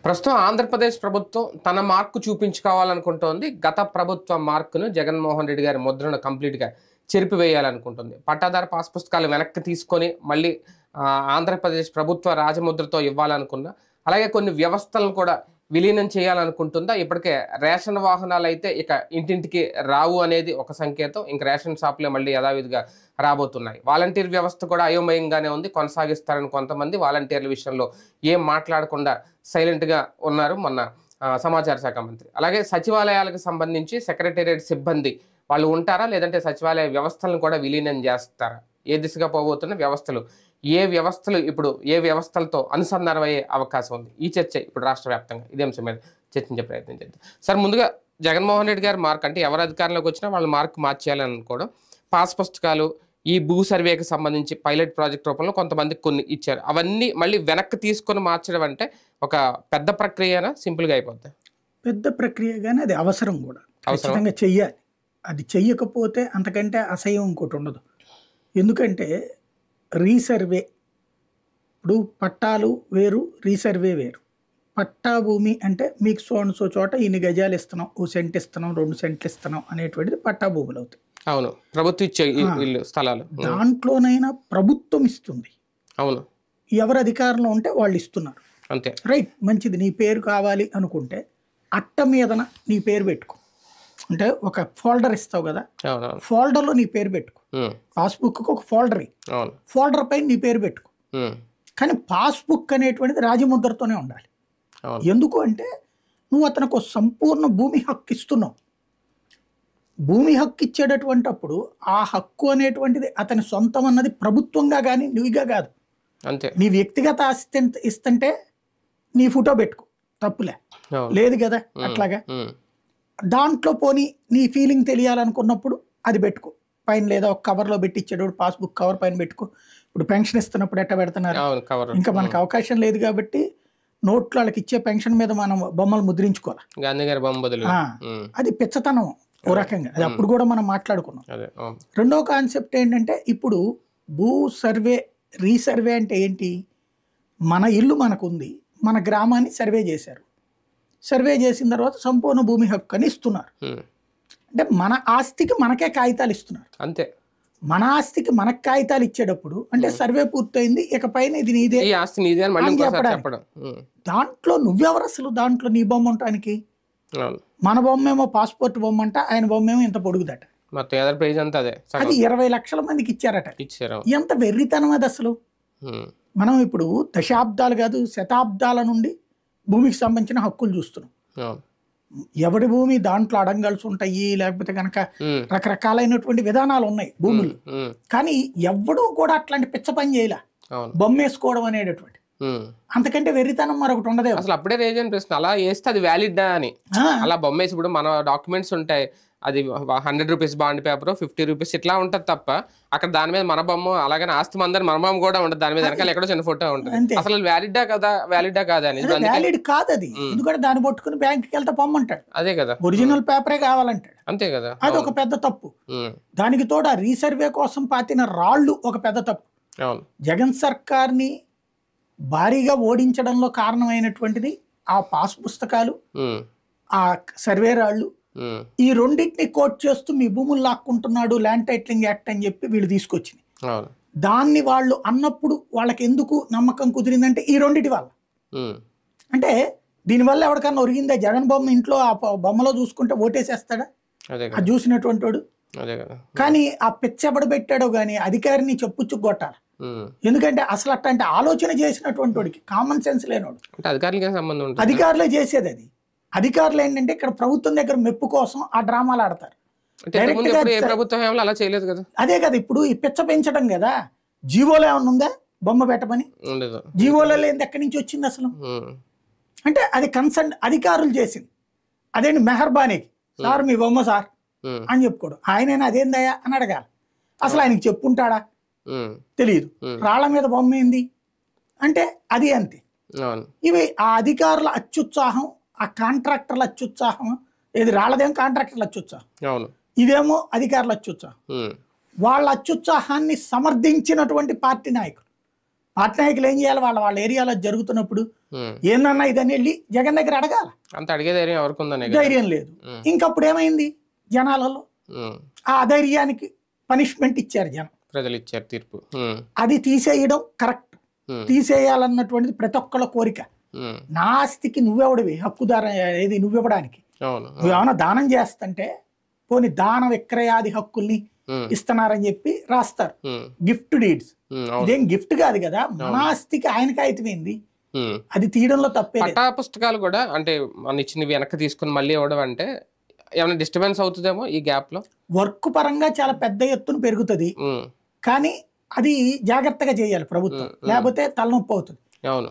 ప్రస్తుతం ఆంధ్రప్రదేశ్ ప్రభుత్వం తన మార్కు చూపించుకోవాలనుకుంటోంది. గత ప్రభుత్వ మార్కును జగన్మోహన్ రెడ్డి గారి ముద్రను కంప్లీట్‌గా చెరిపివేయాలనుకుంటుంది. పట్టాదారు పాస్ పుస్తకాలు వెనక్కి తీసుకొని మళ్ళీ ఆంధ్రప్రదేశ్ ప్రభుత్వ రాజముద్రతో ఇవ్వాలనుకున్న, అలాగే కొన్ని వ్యవస్థలను కూడా విలీనం చేయాలనుకుంటుందా? ఇప్పటికే రేషన్ వాహనాలు అయితే ఇక ఇంటింటికి రావు అనేది ఒక సంకేతం. ఇంక రేషన్ షాపులే మళ్ళీ యథావిధిగా రాబోతున్నాయి. వాలంటీర్ వ్యవస్థ కూడా అయోమయంగానే ఉంది. కొనసాగిస్తారని కొంతమంది వాలంటీర్ల విషయంలో ఏం మాట్లాడకుండా సైలెంట్గా ఉన్నారు మొన్న సమాచార శాఖ మంత్రి. అలాగే సచివాలయాలకు సంబంధించి సెక్రటేరియట్ సిబ్బంది వాళ్ళు ఉంటారా, లేదంటే సచివాలయ వ్యవస్థలను కూడా విలీనం చేస్తారా? ఏ దిశగా పోబోతున్న వ్యవస్థలు, ఏ వ్యవస్థలు ఇప్పుడు ఏ వ్యవస్థలతో అనుసంధానం అయ్యే అవకాశం ఉంది? ఈ చర్చ ఇప్పుడు రాష్ట్ర వ్యాప్తంగా ఇదే అంశం మీద చర్చించే ప్రయత్నం చేద్దాం. సార్, ముందుగా జగన్మోహన్ రెడ్డి గారి మార్క్ అంటే ఎవరు అధికారంలోకి వచ్చినా వాళ్ళు మార్క్ మార్చేయాలని అనుకోవడం, పాస్ పుస్తకాలు, ఈ భూ సర్వేకి సంబంధించి పైలట్ ప్రాజెక్ట్ రూపంలో కొంతమందికి కొన్ని ఇచ్చారు. అవన్నీ మళ్ళీ వెనక్కి తీసుకొని మార్చడం అంటే ఒక పెద్ద ప్రక్రియనా, సింపుల్గా అయిపోద్ది? పెద్ద ప్రక్రియ, కానీ అది అవసరం కూడా, ఖచ్చితంగా చెయ్యాలి. అది చెయ్యకపోతే అంతకంటే అసహ్యం ఇంకోటి ఉండదు. ఎందుకంటే రీసర్వే, ఇప్పుడు పట్టాలు వేరు, రీసర్వే వేరు. పట్టా భూమి అంటే మీకు సో చోట ఇన్ని గజాలు ఇస్తున్నాం, 1 సెంట్ ఇస్తున్నాం, 2 సెంట్లు ఇస్తున్నాం అనేటువంటిది పట్టా భూములు అవుతాయి. అవును, ప్రభుత్వం ఇచ్చే ఇల్లు స్థలాలు. దాంట్లోనైనా ప్రభుత్వం ఇస్తుంది. అవును, ఎవరు అధికారంలో ఉంటే వాళ్ళు ఇస్తున్నారు. అంతే, రైట్, మంచిది. నీ పేరు కావాలి అనుకుంటే అట్ట మీదన నీ పేరు పెట్టుకో. అంటే ఒక ఫోల్డర్ ఇస్తావు కదా, ఫోల్డర్లో నీ పేరు పెట్టుకో. పాస్బుక్ ఒక ఫోల్డర్, ఫోల్డర్ పైన నీ పేరు పెట్టుకో. కానీ పాస్బుక్ అనేటువంటిది రాజముద్రతోనే ఉండాలి. ఎందుకు అంటే నువ్వు అతనికి సంపూర్ణ భూమి హక్కు ఇస్తున్నావు. భూమి హక్కు ఇచ్చేటటువంటి అప్పుడు ఆ హక్కు అనేటువంటిది అతని సొంతం అన్నది ప్రభుత్వంగా కానీ నువ్వుగా కాదు. అంతే, నీ వ్యక్తిగత ఆస్తి ఇస్తుంటే నీ ఫోటో పెట్టుకో, తప్పులే లేదు కదా. అట్లాగా దాంట్లో పోనీ నీ ఫీలింగ్ తెలియాలనుకున్నప్పుడు అది పెట్టుకో పైన, లేదా ఒక కవర్లో పెట్టి ఇచ్చేటప్పుడు పాస్బుక్ కవర్ పైన పెట్టుకో. ఇప్పుడు పెన్షన్ ఇస్తున్నప్పుడు ఎట్ట పెడుతున్నారు, ఇంకా మనకు అవకాశం లేదు కాబట్టి నోట్లో వాళ్ళకి ఇచ్చే పెన్షన్ మీద మనం బొమ్మలు ముద్రించుకోవాలి. అది పిచ్చతనం ఓ రకంగా. అది అప్పుడు కూడా మనం మాట్లాడుకున్నాం. రెండో కాన్సెప్ట్ ఏంటంటే, ఇప్పుడు భూ సర్వే, రీసర్వే అంటే ఏంటి? మన ఇల్లు మనకుంది, మన గ్రామాన్ని సర్వే చేశారు. సర్వే చేసిన తర్వాత సంపూర్ణ భూమి హక్కు అని ఇస్తున్నారు. అంటే మన ఆస్తికి మనకే కాగితాలు ఇస్తున్నారు. అంతే, మన ఆస్తికి మనకు కాగితాలు ఇచ్చేటప్పుడు అంటే సర్వే పూర్తయింది, ఇకపైన ఇది నీదే అని చెప్పడం. దాంట్లో నువ్వెవరు అసలు? దాంట్లో నీ బొమ్మ ఉండటానికి. మన బొమ్మ ఏమో పాస్పోర్ట్ బొమ్మ అంట, ఆయన బొమ్మ ఏమో ఇంత పొడుగుదట. అది 20 లక్షల మందికి ఇచ్చారట. ఎంత వెర్రితనం అది అసలు. మనం ఇప్పుడు దశాబ్దాలు కాదు, శతాబ్దాల నుండి భూమికి సంబంధించిన హక్కులు చూస్తున్నాం. ఎవడి భూమి దాంట్లో అడంగల్సి ఉంటాయి, లేకపోతే కనుక రకరకాలైనటువంటి విధానాలు ఉన్నాయి భూములు. కానీ ఎవడూ కూడా అట్లాంటి పిచ్చ పని చేయలే, బొమ్మేసుకోవడం అనేటటువంటి. అంతకంటే వెర్రితనం మరొకటి ఉండదే. అసలు అప్పుడే రేజన్ ప్రశ్న, అలా వేస్తే అది వ్యాలిడా అని. అలా బొమ్మేసి ఇప్పుడు మన డాక్యుమెంట్స్ ఉంటాయి, అది 100 రూపీస్ బాండ్ పేపర్, 50 రూపీస్ ఇట్లా ఉంటుంది తప్ప అక్కడ దాని మీద మన బొమ్మ, అలాగే ఆస్తి మందని మన బొమ్మ కూడా ఉంటుంది, దాని మీద వెనకాల ఎక్కడో చిన్న ఫోటో ఉంటుంది. అసలు వ్యాలిడా కదా, వ్యాలిడా కాదా అని. వ్యాలిడ్ కాదు అది, ఎందుకంటే దాన్ని పట్టుకుని బ్యాంక్కి వెళ్తే పొమ్మంటాడు. అదే కదా, ఒరిజినల్ పేపరే కావాలంటాడు. అంతే కదా, అది ఒక పెద్ద తప్పు. దానికి తోడు రీసర్వే కోసం పాతిన రాళ్ళు ఒక పెద్ద తప్పు. జగన్ సర్కార్ని భారీగా ఓడించడంలో కారణమైనటువంటిది ఆ పాస్ పుస్తకాలు, ఆ సర్వే రాళ్ళు. ఈ రెండింటిని కోట్ చేస్తూ మీ భూములు లాక్కుంటున్నాడు, ల్యాండ్ టైటిలింగ్ యాక్ట్ అని చెప్పి వీళ్ళు తీసుకొచ్చింది. దాన్ని వాళ్ళు అన్నప్పుడు వాళ్ళకి ఎందుకు నమ్మకం కుదిరిందంటే ఈ రెండింటి వల్ల. అంటే దీనివల్ల ఎవరికన్నా ఒరిగిందా? జగన్ బొమ్మ ఇంట్లో ఆ బొమ్మలో చూసుకుంటే ఓటేసేస్తాడా? అది చూసినటువంటి వాడు. కానీ ఆ పిచ్చెబడి పెట్టాడో గానీ అధికారిని చెప్పుచ్చుకొట్టాలి. ఎందుకంటే అసలు అట్లాంటి ఆలోచన చేసినటువంటి వాడికి కామన్ సెన్స్ లేనోడు. అధికారులే చేసేది అది. అధికారులు ఏంటంటే ఇక్కడ ప్రభుత్వం దగ్గర మెప్పు కోసం ఆ డ్రామాలు ఆడతారు. అదే కదా ఇప్పుడు ఈ పిచ్చ పెంచడం కదా. జీవోలో ఏమన్నా ఉందా బొమ్మ పెట్టమని? జీవోలో లేని ఎక్కడి నుంచి వచ్చింది అసలు? అంటే అది కన్సర్న్ అధికారులు చేసింది. అదేంటి మెహర్బానీకి, సార్ మీ బొమ్మ సార్ అని చెప్పుకోడు. ఆయనైనా అదేందయ్యా అని అడగాలి. అసలు ఆయనకి చెప్పుంటాడా? తెలియదు. రాళ్ల మీద బొమ్మ ఏంది అంటే అది అంతే. ఇవి ఆ అధికారుల అత్యుత్సాహం, ఆ కాంట్రాక్టర్ల అత్యుత్సాహం. ఏది రాళ్ళదేమో కాంట్రాక్టర్ల అత్యుత్సాహం, ఇదేమో అధికారుల అత్యుత్సాహం. వాళ్ళ అత్యుత్సాహాన్ని సమర్థించినటువంటి పార్టీ నాయకులు పార్టీ నాయకులు ఏం చేయాలి, వాళ్ళ వాళ్ళ ఏరియాలో జరుగుతున్నప్పుడు ఏందన్నా ఇదని వెళ్ళి జగన్ దగ్గర అడగాల. అంత అడిగే ధైర్యం ఎవరికి ఉందని ధైర్యం లేదు. ఇంకప్పుడు ఏమైంది జనాలలో, ఆ అధైర్యానికి పనిష్మెంట్ ఇచ్చారు జనం, ప్రజలు ఇచ్చారు తీర్పు. అది తీసేయడం కరెక్ట్. తీసేయాలన్నటువంటిది ప్రతి ఒక్కళ్ళ కోరిక. నా ఆస్తికి నువ్వెవడివి హక్కుదార, ఏది నువ్వివ్వడానికి, నువ్వేమన్నా దానం చేస్తుంటే పోనీ దాన విక్రయాది హక్కుల్ని ఇస్తున్నారని చెప్పి రాస్తారు, గిఫ్ట్ డీడ్స్. ఇదేం గిఫ్ట్ కాదు కదా, మన ఆస్తికి ఆయనకి అయితమైంది, అది తీయడంలో తప్పే. పట్టా పుస్తకాలు కూడా అంటే మన ఇచ్చినవి వెనక్కి తీసుకుని మళ్ళీ ఇవ్వడం అంటే ఏమైనా డిస్టర్బెన్స్ అవుతుందేమో ఈ గ్యాప్ లో. వర్క్ పరంగా చాలా పెద్ద ఎత్తున పెరుగుతుంది, కానీ అది జాగ్రత్తగా చేయాలి ప్రభుత్వం, లేకపోతే తలనొప్పి అవుతుంది.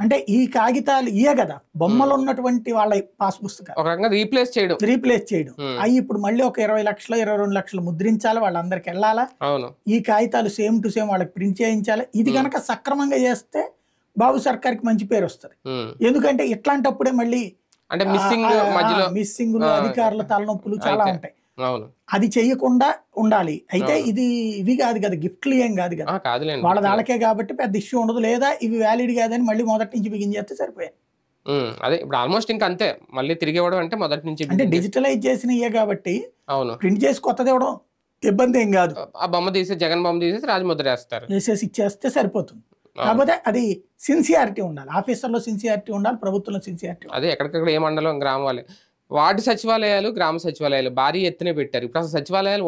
అంటే ఈ కాగితాలు ఇయే కదా బొమ్మలు ఉన్నటువంటి వాళ్ళ పాస్ పుస్తకాలు రీప్లేస్ చేయడం అవి ఇప్పుడు మళ్ళీ ఒక 20 లక్షలు 22 లక్షలు ముద్రించాలి, వాళ్ళందరికి వెళ్ళాలా, ఈ కాగితాలు సేమ్ టు సేమ్ వాళ్ళకి ప్రింట్ చేయించాలి. ఇది కనుక సక్రమంగా చేస్తే బాబు సర్కార్కి మంచి పేరు వస్తుంది. ఎందుకంటే ఇట్లాంటప్పుడే మళ్ళీ మిస్సింగ్ అధికారుల తలనొప్పులు చాలా ఉంటాయి. అది చెయ్యకుండా ఉండాలి. అయితే ఇవి కాదు కదా, గిఫ్ట్లు ఏం కాదు కదా, వాళ్ళ దాళ్ళకే కాబట్టి పెద్ద ఇష్యూ ఉండదు. లేదా ఇవి వ్యాలిడ్ కాదని మళ్ళీ మొదటి నుంచి బిగిన్ చేస్తే సరిపోయాయి. అదే ఇప్పుడు ఆల్మోస్ట్ ఇంకా అంతే, మళ్ళీ తిరిగి ఇవ్వడం అంటే మొదటి నుంచి, అంటే డిజిటలైజ్ చేసినయే కాబట్టి ప్రింట్ చేసి కొత్తది ఇవ్వడం ఇబ్బంది ఏం కాదు. ఆ బొమ్మ తీసి జగన్ బొమ్మ తీసేసి రాజముద్ర వేసేసి ఇచ్చేస్తే సరిపోతుంది. కాకపోతే అది సిన్సియారిటీ ఉండాలి, ఆఫీసర్లో సిన్సియారిటీ ఉండాలి, ప్రభుత్వంలో సిన్సియారిటీ. అదే ఎక్కడికక్కడ ఏ మండలం గ్రామం వాళ్ళే వార్డు సచివాలయాలు గ్రామ సచివాలయాలు భారీ ఎత్తున పెట్టారు. ఇప్పుడు అసలు సచివాలయాలు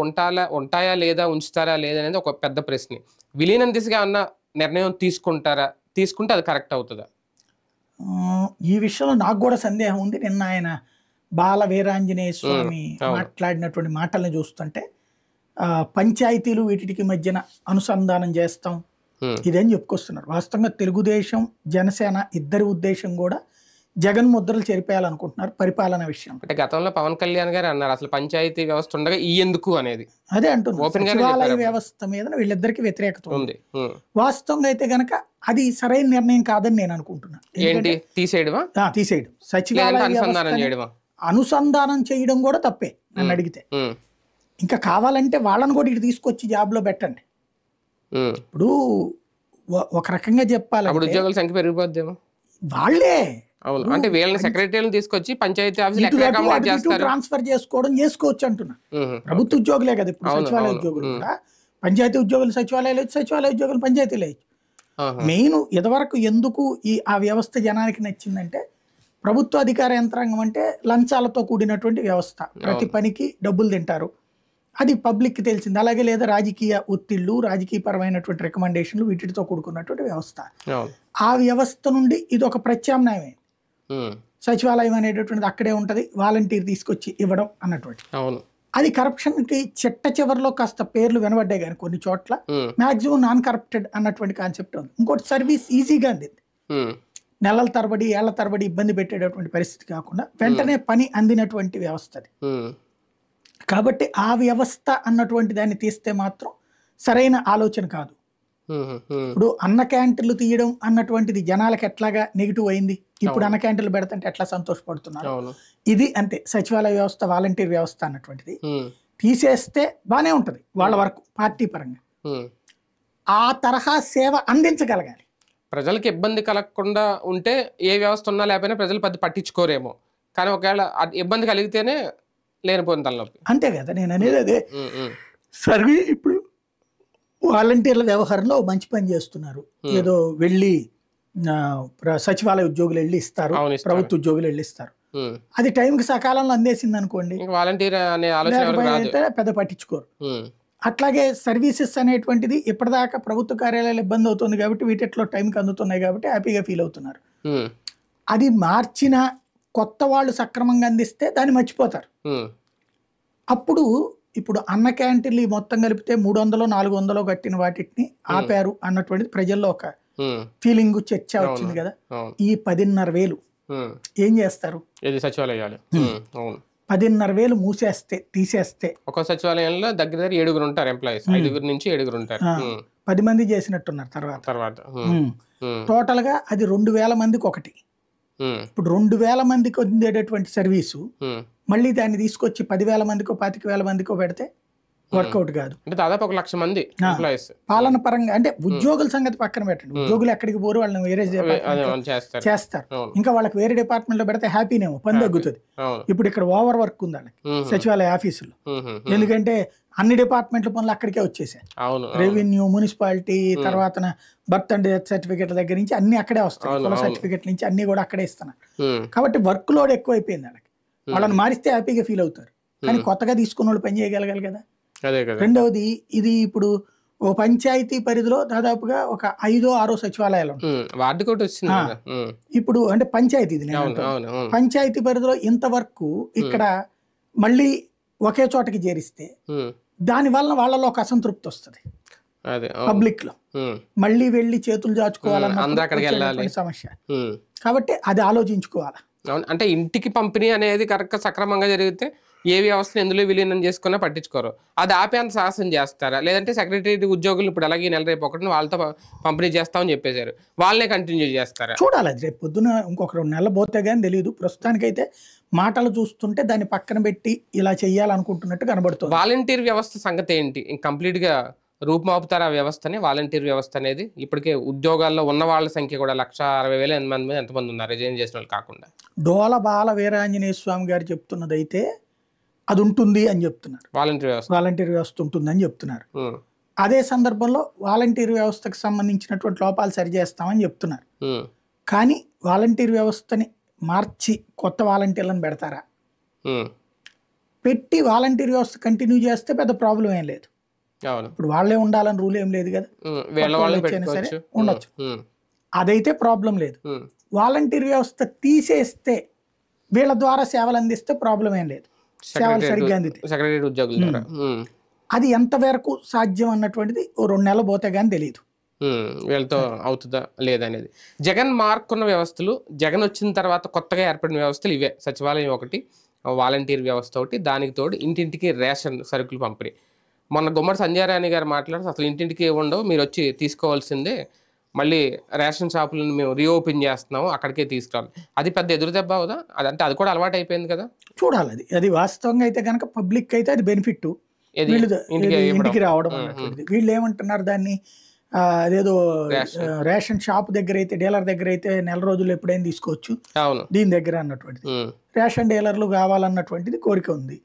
ఉంటాయా లేదా, ఉంచుతారా లేదా అనేది ఒక పెద్ద ప్రశ్న. విలీనం దిశగా అన్న నిర్ణయం తీసుకుంటే అది కరెక్ట్ అవుతుందా? ఈ విషయంలో నాకు కూడా సందేహం ఉంది. నిన్న ఆయన బాల వీరాంజనేయ స్వామి మాట్లాడినటువంటి మాటల్ని చూస్తుంటే పంచాయతీలు వీటికి మధ్యన అనుసంధానం చేస్తాం ఇదని చెప్పుకొస్తున్నారు. వాస్తవంగా తెలుగుదేశం జనసేన ఇద్దరి ఉద్దేశం కూడా జగన్ ముద్రలు చెరిపేయాలనుకుంటున్నారు పరిపాలన విషయం. అంటే గతంలో పవన్ కళ్యాణ్ గారు అన్నారు అసలు పంచాయతీ వ్యవస్థ ఉండగా ఈ ఎందుకు అనేది. అదే అంటున్నారు, సచివాలయ వ్యవస్థ మీద వీళ్ళిద్దరికి వ్యతిరేకత ఉంది. వాస్తవంగా అయితే గనక అది సరైన నిర్ణయం కాదని నేను అనుకుంటున్నాను. తీసేయడం సచివాలయ అనుసంధానం చేయడం కూడా తప్పే నన్ను అడిగితే. ఇంకా కావాలంటే వాళ్ళని కూడా ఇటు తీసుకొచ్చి జాబ్ లో పెట్టండి. ఇప్పుడు ఒక రకంగా చెప్పాలంటే ఉద్యోగుల సంఖ్య పెరిగిపోద్దేమో. వాళ్ళే అంటే వీళ్ళని సెక్రటరీని తీసుకొచ్చి పంచాయతీ ట్రాన్స్ఫర్ చేసుకోవచ్చు అంటున్నా. ప్రభుత్వ ఉద్యోగులే కదా ఇప్పుడు సచివాలయ ఉద్యోగులు కూడా. పంచాయతీ ఉద్యోగులు సచివాలయాలు వచ్చి, సచివాలయ ఉద్యోగులు పంచాయతీలు వేయచ్చు. మెయిన్ ఇదివరకు ఎందుకు ఆ వ్యవస్థ జనానికి నచ్చిందంటే ప్రభుత్వ అధికార యంత్రాంగం అంటే లంచాలతో కూడినటువంటి వ్యవస్థ, ప్రతి పనికి డబ్బులు తింటారు, అది పబ్లిక్కి తెలిసింది. అలాగే లేదా రాజకీయ ఒత్తిళ్లు, రాజకీయపరమైనటువంటి రికమెండేషన్లు వీటితో కూడుకున్నటువంటి వ్యవస్థ. ఆ వ్యవస్థ నుండి ఇది ఒక ప్రత్యామ్నాయమే. సచివాలయం అనేటటువంటిది అక్కడే ఉంటది, వాలంటీర్ తీసుకొచ్చి ఇవ్వడం అన్నటువంటి. అది కరప్షన్ కి చిట్ట చివరిలో కాస్త పేర్లు వినబడ్డాయి కానీ కొన్ని చోట్ల మాక్సిమం నాన్ కరప్టెడ్ అన్నటువంటి కాన్సెప్ట్ ఉంది. ఇంకోటి సర్వీస్ ఈజీగా అందింది, నెలల తరబడి ఏళ్ల తరబడి ఇబ్బంది పెట్టేటటువంటి పరిస్థితి కాకుండా వెంటనే పని అందినటువంటి వ్యవస్థ అది. కాబట్టి ఆ వ్యవస్థ అన్నటువంటి దాన్ని తీస్తే మాత్రం సరైన ఆలోచన కాదు. ఇప్పుడు అన్న క్యాంటీన్లు తీయడం అన్నటువంటిది జనాలకు ఎట్లాగా నెగిటివ్ అయింది, ఇప్పుడు అన్న క్యాంటీన్లు పెడతంటే ఎట్లా సంతోషపడుతున్నారు. ఇది అంతే. సచివాలయ వ్యవస్థ, వాలంటీర్ వ్యవస్థ అన్నటువంటిది తీసేస్తే బానే ఉంటది వాళ్ళ వరకు పార్టీ పరంగా. ఆ తరహా సేవ అందించగలగాలి. ప్రజలకు ఇబ్బంది కలగకుండా ఉంటే ఏ వ్యవస్థ ఉన్నా లేకపోయినా ప్రజలు పెద్ద పట్టించుకోరేమో, కానీ ఒకవేళ ఇబ్బంది కలిగితేనే లేనిపోయిన తలనొప్పి. అంతే కదా నేను అనేది. అదే సర్వీ ఇప్పుడు వాలంటీర్ల వ్యవహారంలో మంచి పని చేస్తున్నారు. ఏదో వెళ్ళి సచివాలయ ఉద్యోగులు వెళ్ళి ఇస్తారు, ప్రభుత్వ ఉద్యోగులు వెళ్ళి ఇస్తారు. అది టైంకి సకాలంలో అందేసింది అనుకోండి, వాలంటీర్ అనే ఆలోచన పెద్ద పట్టించుకోరు. అట్లాగే సర్వీసెస్ అనేటువంటిది ఇప్పటిదాకా ప్రభుత్వ కార్యాలయాలు ఇబ్బంది అవుతుంది కాబట్టి వీటిలో టైంకి అందుతున్నాయి కాబట్టి హ్యాపీగా ఫీల్ అవుతున్నారు. అది మార్చిన కొత్త వాళ్ళు సక్రమంగా అందిస్తే దాన్ని మర్చిపోతారు. అప్పుడు ఇప్పుడు అన్న క్యాంటీన్లు మొత్తం కలిపితే 300-400 కట్టిన వాటిని ఆపారు అన్నటువంటిది ప్రజల్లో ఒక ఫీలింగ్, చర్చ వచ్చింది కదా. ఈ 10,500 ఏం చేస్తారు? 10,500 మూసేస్తే, తీసేస్తే ఒక సచివాలయంలో దగ్గర 7 ఉంటారు ఎంప్లాయీస్, 5 నుంచి 7 ఉంటారు. 10 మంది చేసినట్టున్నారు తర్వాత. టోటల్ గా అది 2,000 మందికి ఒకటి. ఇప్పుడు 2,000 మందికి ఉండేటటువంటి సర్వీసు మళ్ళీ దాన్ని తీసుకొచ్చి 10,000 మందికో 25,000 మందికో పెడితే వర్కౌట్ కాదు. అంటే దాదాపు 1,00,000 మంది ఎంప్లాయీస్. పాలన పరంగా అంటే ఉద్యోగుల సంగతి పక్కన పెట్టండి, ఉద్యోగులు ఎక్కడికి పోరు, వాళ్ళని వేరే చేస్తారు. ఇంకా వాళ్ళకి వేరే డిపార్ట్మెంట్ లో పెడితే హ్యాపీనేమో, పని తగ్గుతుంది. ఇప్పుడు ఇక్కడ ఓవర్ వర్క్ ఉంది వాళ్ళకి సచివాలయ ఆఫీసులో, ఎందుకంటే అన్ని డిపార్ట్మెంట్ల పనులు అక్కడికే వచ్చేసాయి. రెవెన్యూ, మున్సిపాలిటీ, తర్వాత బర్త్ అండ్ డెత్ సర్టిఫికేట్ దగ్గర నుంచి అన్ని అక్కడే వస్తాయి, కుల సర్టిఫికేట్ నుంచి అన్ని కూడా అక్కడే ఇస్తున్నారు. కాబట్టి వర్క్ లోడ్ ఎక్కువైపోయింది వాళ్ళకి. వాళ్ళని మారిస్తే హ్యాపీగా ఫీల్ అవుతారు, కానీ కొత్తగా తీసుకున్న వాళ్ళు పని చేయగలగాలి కదా. రెండవది, ఇది ఇప్పుడు ఓ పంచాయతీ పరిధిలో దాదాపుగా ఒక 5-6 సచివాలయాలు ఉంటాయి. ఇప్పుడు అంటే పంచాయతీ, ఇది పంచాయతీ పరిధిలో ఇంతవరకు ఇక్కడ మళ్ళీ ఒకే చోటకి చేరిస్తే దాని వలన వాళ్ళలో ఒక అసంతృప్తి వస్తుంది పబ్లిక్ లో, మళ్ళీ వెళ్ళి చేతులు చాచుకోవాలన్న సమస్య. కాబట్టి అది ఆలోచించుకోవాలి. అంటే ఇంటికి పంపిణీ అనేది కరెక్ట్ సక్రమంగా జరిగితే ఏ వ్యవస్థను ఎందులో విలీనం చేసుకున్నా పట్టించుకోరు, అది ఆపేంత సాహసం చేస్తారా? లేదంటే సెక్రటరీ ఉద్యోగులు ఇప్పుడు అలాగే నెల రేపు ఒకటి వాళ్ళతో పంపిణీ చేస్తామని చెప్పేశారు, వాళ్ళనే కంటిన్యూ చేస్తారా? చూడాలి, అది రేపు పొద్దున ఇంకొక 2 నెలలు పోతే కానీ తెలియదు. ప్రస్తుతానికైతే మాటలు చూస్తుంటే దాన్ని పక్కన పెట్టి ఇలా చెయ్యాలనుకుంటున్నట్టు కనబడుతుంది. వాలంటీర్ వ్యవస్థ సంగతి ఏంటి? కంప్లీట్ గా రూపుమాపుతారు ఆ వ్యవస్థని, వాలంటీర్ వ్యవస్థ అనేది? ఇప్పటికే ఉద్యోగాల్లో ఉన్న వాళ్ళ సంఖ్య కూడా 1,60,000 ఎంతమంది ఉన్నారు రిజైన్ చేసిన వాళ్ళు కాకుండా? డోల బాల వీరాంజనేయ స్వామి గారు చెప్తున్నది అయితే అది ఉంటుంది అని చెప్తున్నారు, వాలంటీర్ వ్యవస్థ ఉంటుంది అని చెప్తున్నారు. అదే సందర్భంలో వాలంటీర్ వ్యవస్థకు సంబంధించినటువంటి లోపాలు సరిచేస్తామని చెప్తున్నారు. కానీ వాలంటీర్ వ్యవస్థని మార్చి కొత్త వాలంటీర్లను పెడతారా? పెట్టి వాలంటీర్ వ్యవస్థ కంటిన్యూ చేస్తే పెద్ద ప్రాబ్లం ఏం లేదు. ఇప్పుడు వాళ్ళే ఉండాలని రూల్ ఏం లేదు కదా, సరే ఉండొచ్చు, అదైతే ప్రాబ్లం లేదు. వాలంటీర్ వ్యవస్థ తీసేస్తే వీళ్ళ ద్వారా సేవలు అందిస్తే ప్రాబ్లం ఏం లేదు, సేవలు సరిగ్గా అందితే. అది ఎంతవరకు సాధ్యం అన్నటువంటిది 2 నెలలు పోతే గానీ తెలియదు వీళ్ళతో అవుతుందా లేదనేది. జగన్ మార్కున్న వ్యవస్థలు, జగన్ వచ్చిన తర్వాత కొత్తగా ఏర్పడిన వ్యవస్థలు ఇవే: సచివాలయం ఒకటి, వాలంటీర్ వ్యవస్థ ఒకటి, దానికి తోడు ఇంటింటికి రేషన్ సరుకులు పంపిణీ. మొన్న గుమ్మడి సంజయరాణి గారు మాట్లాడుతూ అసలు ఇంటింటికి ఉండవు, మీరు వచ్చి తీసుకోవాల్సిందే, మళ్ళీ రేషన్ షాపులను మేము రీఓపెన్ చేస్తున్నాము, అక్కడికే తీసుకురావాలి. అది పెద్ద ఎదురు దెబ్బ అవుదా? అదంటే అది కూడా అలవాటు అయిపోయింది కదా. చూడాలి, అది వాస్తవంగా అయితే కనుక పబ్లిక్ అయితే అది బెనిఫిట్, ఇంటికి రావడం అన్నటువంటిది. వీళ్ళు ఏమంటున్నారు దాన్ని, అదేదో రేషన్ షాప్ దగ్గర అయితే, డీలర్ దగ్గర అయితే నెల రోజులు ఎప్పుడైనా తీసుకోవచ్చు, దీని దగ్గర అన్నటువంటిది. రేషన్ డీలర్లు కావాలన్నటువంటిది కోరిక ఉంది.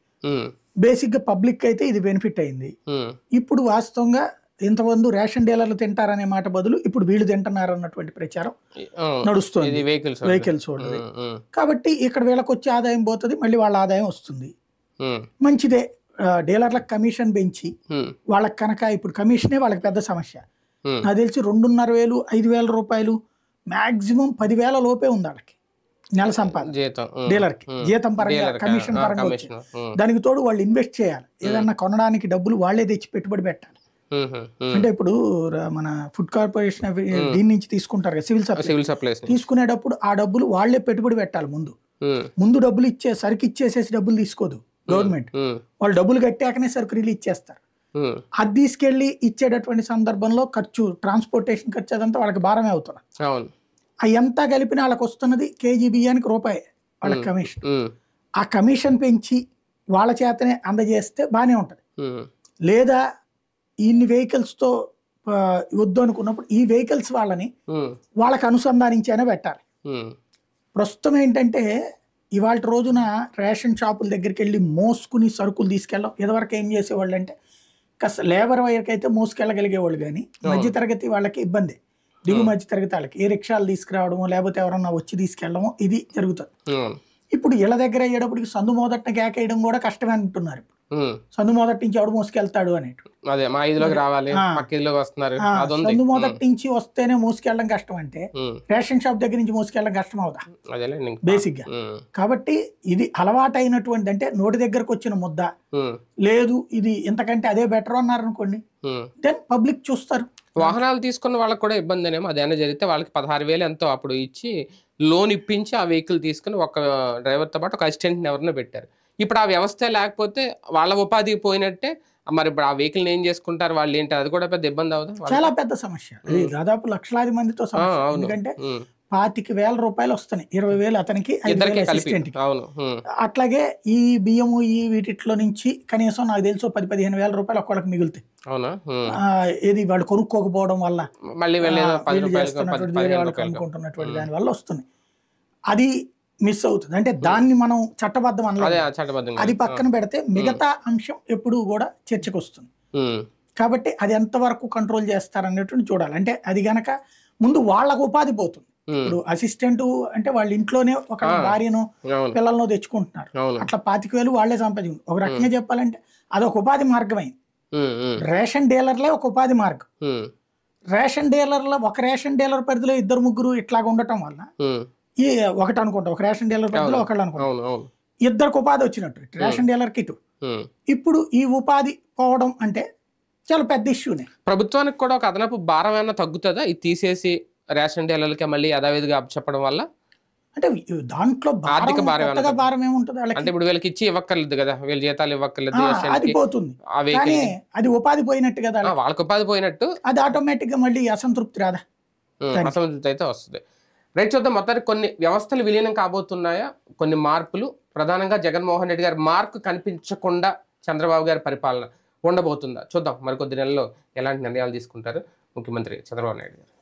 బేసిక్ గా పబ్లిక్ అయితే ఇది బెనిఫిట్ అయింది. ఇప్పుడు వాస్తవంగా ఇంతమంది రేషన్ డీలర్లు తింటారనే మాట బదులు ఇప్పుడు వీళ్ళు తింటున్నారు అన్నటువంటి ప్రచారం నడుస్తుంది వెహికల్స్. కాబట్టి ఇక్కడ వీళ్ళకి వచ్చే ఆదాయం పోతుంది, మళ్ళీ వాళ్ళ ఆదాయం వస్తుంది, మంచిదే. డీలర్లకు కమిషన్ పెంచి వాళ్ళకి కనుక, ఇప్పుడు కమిషనే వాళ్ళకి పెద్ద సమస్య. నాకు తెలిసి 2,500, 5,000 రూపాయలు, మాక్సిమం 10,000 లోపే ఉంది వాళ్ళకి నెల సంపాదన డీలర్ కి, జీతం పరంగా, కమిషన్ పరంగా వచ్చింది. దానికి తోడు వాళ్ళు ఇన్వెస్ట్ చేయాలి, ఏదన్నా కొనడానికి డబ్బులు వాళ్ళే తెచ్చి పెట్టుబడి పెట్టాలి. అంటే ఇప్పుడు మన ఫుడ్ కార్పొరేషన్ దీని నుంచి తీసుకుంటారు కదా, సివిల్ సప్లైస్ తీసుకునేటప్పుడు ఆ డబ్బులు వాళ్ళే పెట్టుబడి పెట్టాలి. ముందు డబ్బులు సరుకు ఇచ్చేసేసి డబ్బులు తీసుకోదు గవర్నమెంట్, వాళ్ళు డబ్బులు కట్టాకనే సరుకు రిలీజ్ చేస్తారు. అది తీసుకెళ్లి ఇచ్చేటటువంటి సందర్భంలో ఖర్చు, ట్రాన్స్పోర్టేషన్ ఖర్చు అదంతా వాళ్ళకి భారమే అవుతున్నారు. అదంతా కలిపిన వాళ్ళకి వస్తున్నది కేజీ బియ్యానికి రూపాయి వాళ్ళకి కమిషన్. ఆ కమిషన్ పెంచి వాళ్ళ చేతనే అందజేస్తే బాగానే ఉంటది. లేదా ఇన్ని వెహికల్స్తో వద్దు అనుకున్నప్పుడు ఈ వెహికల్స్ వాళ్ళకి అనుసంధానించైనా పెట్టాలి. ప్రస్తుతం ఏంటంటే ఇవాళ రోజున రేషన్ షాపుల దగ్గరికి వెళ్ళి మోసుకుని సరుకులు తీసుకెళ్ళడం, ఇదివరకు ఏం చేసేవాళ్ళు అంటే కాస్త లేబర్ వైర్కి అయితే మోసుకెళ్ళగలిగేవాళ్ళు, కానీ మధ్యతరగతి వాళ్ళకి ఇబ్బంది. దిగు మధ్య తరగతి వాళ్ళకి ఏ రిక్షాలు తీసుకురావడము, లేకపోతే ఎవరన్నా వచ్చి తీసుకెళ్ళడము ఇది జరుగుతుంది. ఇప్పుడు ఇళ్ళ దగ్గర అయ్యేటప్పటికి సందు మొదట కేకేయడం కూడా కష్టమే అంటున్నారు. సందు మొదటి నుంచి ఎవడు మోసుకెళ్తాడు అనేటు, సందు మొదటి నుంచి వస్తేనే మోసుకెళ్ళడం కష్టం అంటే రేషన్ షాప్ దగ్గర నుంచి మోసుకెళ్ళడం కష్టం అవుదా బేసిక్ గా. కాబట్టి ఇది అలవాటైనటువంటి, అంటే నోటి దగ్గరకు వచ్చిన ముద్ద లేదు, ఇది ఇంతకంటే అదే బెటర్ అన్నారు అనుకోండి, దెన్ పబ్లిక్ చూస్తారు. వాహనాలు తీసుకున్న వాళ్ళకి కూడా ఇబ్బంది అనేమో, అదేనా జరిగితే వాళ్ళకి 16,000 ఎంతో అప్పుడు ఇచ్చి లోన్ ఇప్పించి ఆ వెహికల్ తీసుకుని ఒక డ్రైవర్తో పాటు ఒక అసిస్టెంట్ని ఎవరినో పెట్టారు. ఇప్పుడు ఆ వ్యవస్థ లేకపోతే వాళ్ళ ఉపాధి పోయినట్టే. మరి ఇప్పుడు ఆ వెహికల్ ఏం చేసుకుంటారు వాళ్ళు, ఏంటి, అది కూడా పెద్ద ఇబ్బంది అవుతుంది, చాలా పెద్ద సమస్య. దాదాపు లక్షలాది మందితో సమస్య. ఎందుకంటే 25,000 రూపాయలు వస్తున్నాయి. 20,000 అతనికి, 5,000 అసిస్టెంట్కి. అట్లాగే ఈ బియ్యము ఈ వీటిలో నుంచి కనీసం నాకు తెలుసు 10-15,000 రూపాయలు ఒక్కళ్ళకి మిగులుతాయి. ఏది వాళ్ళు కొనుక్కోకపోవడం వల్ల వీళ్ళు చేస్తున్నటువంటి వేరే వాళ్ళు కొనుక్కుంటున్నటువంటి దాని వల్ల వస్తున్నాయి. అది మిస్ అవుతుంది. అంటే దాన్ని మనం చట్టబద్ధం అనలేదు. అది పక్కన పెడితే మిగతా అంశం ఎప్పుడు కూడా చర్చకు వస్తుంది. కాబట్టి అది ఎంతవరకు కంట్రోల్ చేస్తారనేటువంటి చూడాలి. అంటే అది గనక ముందు వాళ్ళకు ఉపాధి పోతుంది. ఇప్పుడు అసిస్టెంట్ అంటే వాళ్ళ ఇంట్లోనే ఒక భార్యను పిల్లలను తెచ్చుకుంటున్నారు. అట్లా 25,000 వాళ్ళే సంపాదించారు. ఒక రకంగా చెప్పాలంటే అదొక ఉపాధి మార్గం అయింది. రేషన్ డీలర్లే ఒక ఉపాధి మార్గం. రేషన్ డీలర్ల ఒక రేషన్ డీలర్ పరిధిలో 2-3 ఇట్లాగా ఉండటం వల్ల ఈ ఒకటి అనుకుంటా, ఒక రేషన్ డీలర్ పరిధిలో ఒకళ్ళు అనుకుంటా, ఇద్దరికి ఉపాధి వచ్చినట్టు రేషన్ డీలర్కి ఇటు. ఇప్పుడు ఈ ఉపాధి పోవడం అంటే చాలా పెద్ద ఇష్యూనే. ప్రభుత్వానికి కూడా ఒక అదనపు భారం ఏమైనా తగ్గుతుందా ఇది తీసేసి రేషన్ డీలర్లకి మళ్ళీ యథావిధిగా చెప్పడం వల్ల? అంటే దాంట్లో ఆర్థిక భారం ఏముంటుంది అంటే ఇప్పుడు వీళ్ళకి ఇచ్చి ఇవ్వక్కర్లేదు కదా, వీళ్ళ జీతాలు ఇవ్వక్కర్లేదు, అది పోతుంది. కానీ అది ఉపాధి పోయినట్టు కదా, వాళ్ళకి ఉపాధి పోయినట్టు. అది ఆటోమేటిక్ గా మళ్ళీ అసంతృప్తి రాదా? అసంతృప్తి అయితే వస్తుంది. రైట్, చూద్దాం. మొత్తానికి కొన్ని వ్యవస్థలు విలీనం కాబోతున్నాయా, కొన్ని మార్పులు, ప్రధానంగా జగన్మోహన్ రెడ్డి గారి మార్కు కనిపించకుండా చంద్రబాబు గారి పరిపాలన ఉండబోతుందా చూద్దాం. మరికొద్ది నెలల్లో ఎలాంటి నిర్ణయాలు తీసుకుంటారు ముఖ్యమంత్రి చంద్రబాబు నాయుడు గారు.